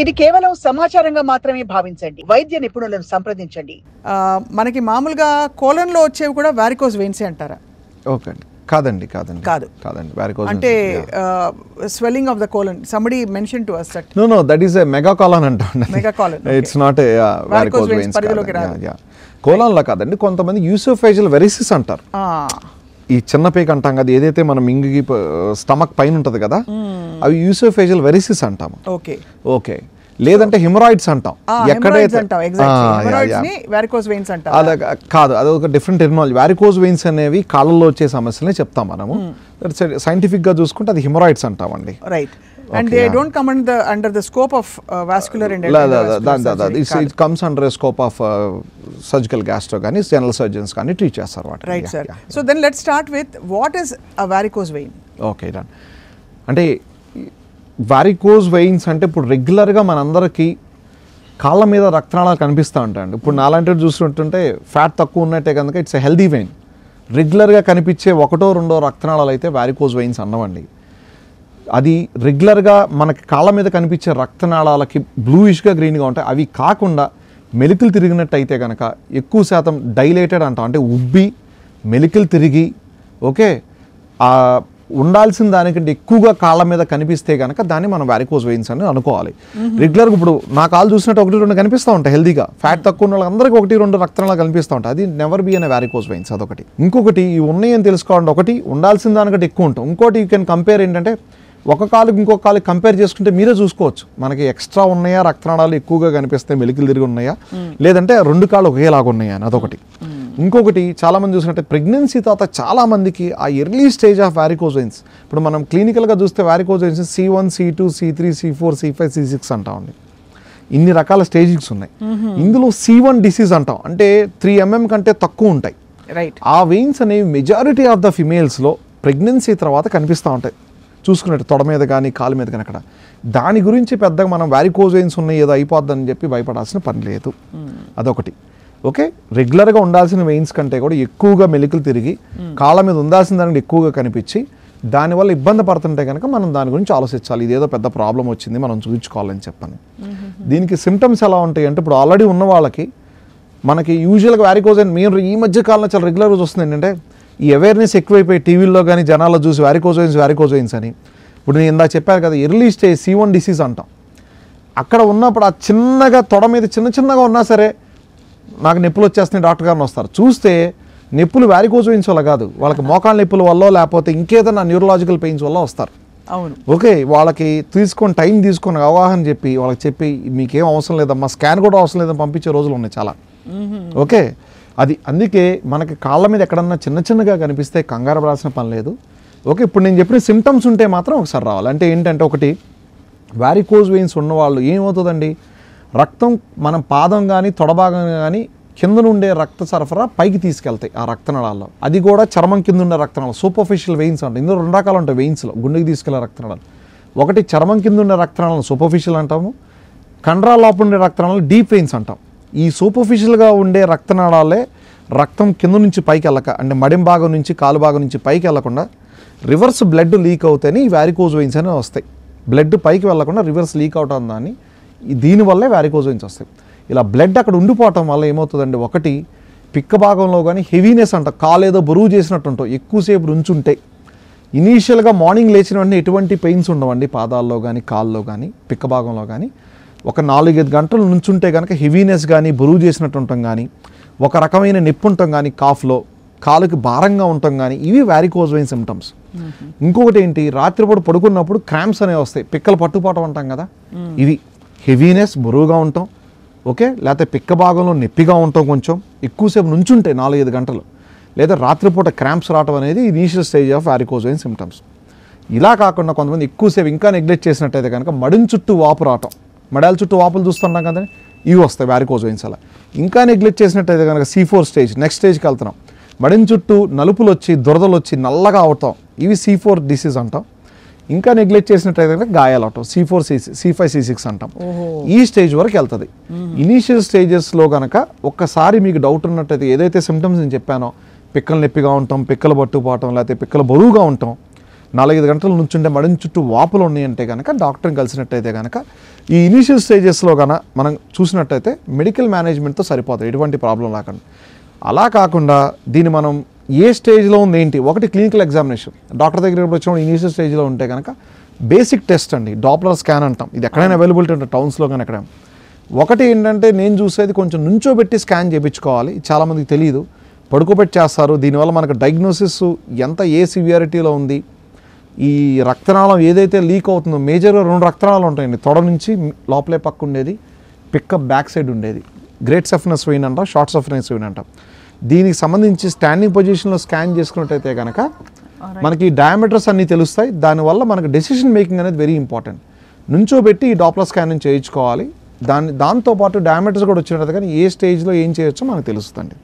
ఇది కేవలం సమాచారంగా మాత్రమే భావించండి. వైద్య నిపుణులను సంప్రదించండి. మనకి మామూలుగా కోలన్లో వచ్చేవి కూడా వారికోజ్ వెయిన్స్ అంటారా? ఓకే అండి. కాదండి వారికోజ్ అంటే swelling of the colon. Somebody mention to us that no that is a mega colon అంటాండి. Mega colon. It's not a varicose veins పరిధిలోకి రాదు. కోలన్లో కాదండి, కొంతమంది యూసోఫేజియల్ వెరిసిస్ అంటారు. ఈ చిన్న పేక అంటాం కదా, ఏదైతే మనం మింగికి స్టమక్ పైన ఉంటుంది కదా, అవి యూసోఫేజియల్ వెరిసిస్ అంటాము. ఓకే లేదంటే హిమరాయిడ్స్ అంటాం. ఎక్కడైతే అదే కాదు, అది ఒక డిఫరెంట్ టెర్మినాలజీ. వారికోజ్ వెయిన్స్ అనేవి కాళ్ళలో వచ్చే సమస్యలనే చెప్తాం మనము. సైంటిఫిక్ గా చూసుకుంటే అది హిమరాయిడ్స్ అంటామండి. Right. And they don't come under the scope of vascular and it comes under a scope of surgical gastro కానీ general surgeons కానీ ట్రీట్ చేస్తారు వాటిని. Right sir. So then let's start with what is a varicose vein. Okay done. అంటే varicose veins అంటే ఇప్పుడు రెగ్యులర్గా మనందరికీ కాళ్ళ మీద రక్తనాళాలు కనిపిస్తూ ఉంటాయండి. ఇప్పుడు నాలాంటివి చూస్తుంటుంటే ఫ్యాట్ తక్కువ ఉన్నట్టే కనుక ఇట్స్ ఎ హెల్దీ వెయిన్. రెగ్యులర్గా కనిపించే ఒకటో రెండో రక్తనాళాలు అయితే వారికోజ్ వెయిన్స్ అన్నవండి. అది రెగ్యులర్గా మనకి కాళ్ళ మీద కనిపించే రక్తనాళాలకి బ్లూయిష్గా గ్రీన్గా ఉంటాయి. అవి కాకుండా మెలికలు తిరిగినట్టు అయితే కనుక ఎక్కువ శాతం డైలేటెడ్ అంటాం, అంటే ఉబ్బి మెలికలు తిరిగి ఓకే ఉండాల్సిన దానికంటే ఎక్కువగా కాళ్ళ మీద కనిపిస్తే కనుక దాన్ని మనం వారికోజ్ వెయిన్స్ అని అనుకోవాలి. రెగ్యులర్గా ఇప్పుడు నా కాళ్ళు చూసినట్టు ఒకటి రెండు కనిపిస్తూ ఉంటాయి హెల్దీగా, ఫ్యాట్ తక్కువ ఉన్న వాళ్ళందరికీ ఒకటి రెండు రక్తనాళాలు కనిపిస్తూ ఉంటాయి. అది నెవర్ బీ అనే వారికోజ్ వెయిన్స్. అదొకటి. ఇంకొకటి ఈ ఉన్నాయని తెలుసుకోవాలంటే ఒకటి ఉండాల్సిన దానికంటే ఎక్కువ ఉంటాం. ఇంకోటి యూ కెన్ కంపేర్ ఏంటంటే ఒక కాలుకి ఇంకొక కాలుకి కంపేర్ చేసుకుంటే మీరే చూసుకోవచ్చు మనకి ఎక్స్ట్రా ఉన్నాయా, రక్తనాళాలు ఎక్కువగా కనిపిస్తే మెలికలు తిరిగి ఉన్నాయా, లేదంటే రెండు కాళ్ళు ఒకేలాగా ఉన్నాయా అని. అదొకటి. ఇంకొకటి చాలామంది చూసినట్టే ప్రెగ్నెన్సీ తర్వాత చాలామందికి ఆ early stage of varicose veins, ఇప్పుడు మనం క్లినికల్గా చూస్తే varicose veins C1, C2, C3, C4, C5, C6 అంటామండి. ఇన్ని రకాల స్టేజెస్ ఉన్నాయి. ఇందులో C1 డిసీజ్ అంటాం, అంటే 3 mm కంటే తక్కువ ఉంటాయి. ఆ వెయిన్స్ అనేవి మెజారిటీ ఆఫ్ ద ఫిమేల్స్లో ప్రెగ్నెన్సీ తర్వాత కనిపిస్తూ ఉంటాయి. చూసుకున్నట్టు తొడ మీద కానీ కాలు మీద కానీ అక్కడ. దాని గురించి పెద్దగా మనం వారికోజ్ వెయిన్స్ ఉన్నాయి ఏదో అయిపోద్దని చెప్పి భయపడాల్సిన పని లేదు. అదొకటి. ఓకే, రెగ్యులర్గా ఉండాల్సిన వెయిన్స్ కంటే కూడా ఎక్కువగా మెలికలు తిరిగి కాళ్ళ మీద ఉండాల్సిన దానికి ఎక్కువగా కనిపించి దానివల్ల ఇబ్బంది పడుతుంటే కనుక మనం దాని గురించి ఆలోచించాలి. ఇదేదో పెద్ద ప్రాబ్లం వచ్చింది, మనం చూపించుకోవాలని చెప్పని. దీనికి సిమ్టమ్స్ ఎలా ఉంటాయి అంటే ఇప్పుడు ఆల్రెడీ ఉన్న వాళ్ళకి మనకి యూజువల్గా వారికోజ్ వెయిన్ మేము ఈ మధ్య కాలంలో చాలా రెగ్యులర్గా చూస్తుంది ఏంటంటే ఈ అవేర్నెస్ ఎక్కువైపోయి టీవీల్లో కానీ జనాల్లో చూసి వారికోజ్ వెయిన్స్ అని. ఇప్పుడు నేను ఇందాక చెప్పాను కదా, ఎర్లీ స్టేజ్ C1 డిసీజ్ అంటాం. అక్కడ ఉన్నప్పుడు ఆ చిన్నగా తొడ మీద చిన్నగా ఉన్నా సరే నాకు నొప్పులు వచ్చేస్తున్నాయి డాక్టర్ గారిని వస్తారు. చూస్తే నొప్పులు వారికోజ్ వెయిన్స్ వల్ల కాదు, వాళ్ళకి మోకాళ్ళ నొప్పుల వల్ల లేకపోతే ఇంకేదైనా న్యూరలాజికల్ పెయిన్స్ వల్ల వస్తారు. అవును. ఓకే, వాళ్ళకి టైం తీసుకొని అవగాహన చెప్పి వాళ్ళకి చెప్పి మీకేం అవసరం లేదమ్మా, స్కాన్ కూడా అవసరం లేదని పంపించే రోజులు ఉన్నాయి చాలా. ఓకే, అది అందుకే మనకి కాళ్ళ మీద ఎక్కడన్నా చిన్నగా కనిపిస్తే కంగారు పడాల్సిన పని లేదు. ఓకే, ఇప్పుడు నేను చెప్పిన సిమ్టమ్స్ ఉంటే మాత్రం ఒకసారి రావాలి. అంటే ఏంటంటే ఒకటి, వారికోజ్ వెయిన్స్ ఉన్నవాళ్ళు ఏమవుతుందండి, రక్తం మనం పాదం కానీ తొడభాగం కానీ కింద నుండే రక్త సరఫరా పైకి తీసుకెళ్తాయి ఆ రక్తనాళాల్లో. అది కూడా చర్మం కింద ఉండే రక్తనాళాలు సూపర్ఫిషియల్ వెయిన్స్ అంటే. ఇందులో 2 రకాలు ఉంటాయి వెయిన్స్లో, గుండెకి తీసుకెళ్లే రక్తనాళాలు. ఒకటి చర్మం కింద ఉండే రక్తనాళాలు సూపర్ఫిషియల్ అంటాము, కండరాల లోపల ఉండే రక్తనాళాలు డీప్ వెయిన్స్ అంటాం. ఈ సూపర్ఫిషియల్గా ఉండే రక్తనాళాలే రక్తం కింద నుంచి పైకి వెళ్ళక, అంటే మడిం భాగం నుంచి కాలు భాగం నుంచి పైకి వెళ్ళకుండా రివర్స్ బ్లడ్ లీక్ అవుతాయని ఈ వారికోజ్ వెయిన్స్ అనేవి వస్తాయి. బ్లడ్ పైకి వెళ్ళకుండా రివర్స్ లీక్ అవుట్ అవుతుందని, దీనివల్లే వారికోజ్ వెయిన్స్ వస్తాయి. ఇలా బ్లడ్ అక్కడ ఉండిపోవటం వల్ల ఏమవుతుందండి, ఒకటి పిక్క భాగంలో కానీ హెవీనెస్ అంట, కాలు ఏదో బరువు చేసినట్టు ఉంటాం, ఎక్కువసేపు నుంచుంటే. ఇనీషియల్గా మార్నింగ్ లేచిన వెంటనే ఎటువంటి పెయిన్స్ ఉండవండి పాదాల్లో కానీ కాల్లో కానీ పిక్క భాగంలో కానీ. ఒక 4-5 గంటలు నుంచుంటే కనుక హెవీనెస్ కానీ బరువు చేసినట్టు ఉంటాం కానీ, ఒక రకమైన నొప్పి ఉంటాం కానీ కాఫ్లో, కాలుకి భారంగా ఉంటాం కానీ, ఇవి వారికోజ్ వెయిన్ సిమ్టమ్స్. ఇంకొకటి ఏంటి, రాత్రిపూట పడుకున్నప్పుడు క్రాంప్స్ అనేవి వస్తాయి, పిక్కలు పట్టుపోవటం అంటాం కదా, ఇవి హెవీనెస్ బరువుగా ఉంటాం. ఓకే, లేకపోతే పిక్క భాగంలో నొప్పిగా ఉంటాం, కొంచెం ఎక్కువసేపు నుంచుంటే 4-5 గంటలు, లేదా రాత్రిపూట క్రాంప్స్ రావడం అనేది initial stage of varicose vein symptoms. ఇలా కాకుండా కొంతమంది ఎక్కువసేపు ఇంకా నెగ్లెక్ట్ చేసినట్టయితే కనుక మడిం చుట్టూ వాపు రావటం, మడాల చుట్టూ వాపులు చూస్తున్నాం కదా, ఇవి వస్తాయి వారికోజ్ వెయిన్స్. అలా ఇంకా నెగ్లెక్ట్ చేసినట్టయితే కనుక C4 స్టేజ్, నెక్స్ట్ స్టేజ్కి వెళ్తున్నాం, మడిం చుట్టూ నలుపులు వచ్చి దురదలు వచ్చి నల్లగా అవటం, ఇవి C4 డిసీజ్ అంటాం. ఇంకా నెగ్లెక్ట్ చేసినట్టయితే కనుక గాయాలు అవటం, C4, C5, C6 అంటాం. ఈ స్టేజ్ వరకు వెళ్తుంది. ఇనీషియల్ స్టేజెస్లో కనుక ఒక్కసారి మీకు డౌట్ ఉన్నట్టయితే ఏదైతే సిమ్టమ్స్ నేను చెప్పానో, పిక్కలు నొప్పిగా ఉంటాం, పిక్కలు పట్టుకుపోవటం, లేకపోతే పిక్కలు బరువుగా ఉంటాం, 4-5 గంటల నుంచుంటే మడిని చుట్టూ వాపులు ఉన్నాయంటే కనుక డాక్టర్ని కలిసినట్టయితే కనుక ఈ ఇనీషియల్ స్టేజెస్లో కనుక మనం చూసినట్టయితే మెడికల్ మేనేజ్మెంట్తో సరిపోతుంది, ఎటువంటి ప్రాబ్లం లేకుండా. అలా కాకుండా దీన్ని మనం ఏ స్టేజ్లో ఉంది ఏంటి, ఒకటి క్లినికల్ ఎగ్జామినేషన్, డాక్టర్ దగ్గర వచ్చిన ఇనీషియల్ స్టేజ్లో ఉంటే కనుక బేసిక్ టెస్ట్ అండి, డాప్లర్ స్కాన్ అంటాం. ఇది ఎక్కడైనా అవైలబిలిటీ ఉంటుంది టౌన్స్లో కానీ ఎక్కడ. ఒకటి ఏంటంటే నేను చూసేది కొంచెం నుంచోబెట్టి స్కాన్ చేయించుకోవాలి, చాలామందికి తెలియదు, పడుకోబెట్టి చేస్తారు. దీనివల్ల మనకు డయాగ్నోసిస్ ఎంత ఏ సివియారిటీలో ఉంది, ఈ రక్తనాళం ఏదైతే లీక్ అవుతుందో, మేజర్గా 2 రక్తనాళాలు ఉంటాయండి, తొడ నుంచి లోపలే పక్క ఉండేది, పికప్ బ్యాక్ సైడ్ ఉండేది, గ్రేట్ సఫ్నెస్ వెయిన్ అంటాం, షార్ట్ సఫ్నెస్ వెయిన్ అంటాం. దీనికి సంబంధించి స్టాండింగ్ పొజిషన్లో స్కాన్ చేసుకున్నట్టయితే కనుక మనకి డయామీటర్స్ అన్నీ తెలుస్తాయి. దానివల్ల మనకు డెసిషన్ మేకింగ్ అనేది వెరీ ఇంపార్టెంట్. నుంచోబెట్టి ఈ డాప్లర్ స్కానింగ్ చేయించుకోవాలి. దాంతోపాటు డయామీటర్స్ కూడా వచ్చినట్టు కానీ ఏ స్టేజ్లో ఏం చేయొచ్చో మనకు తెలుస్తుంది.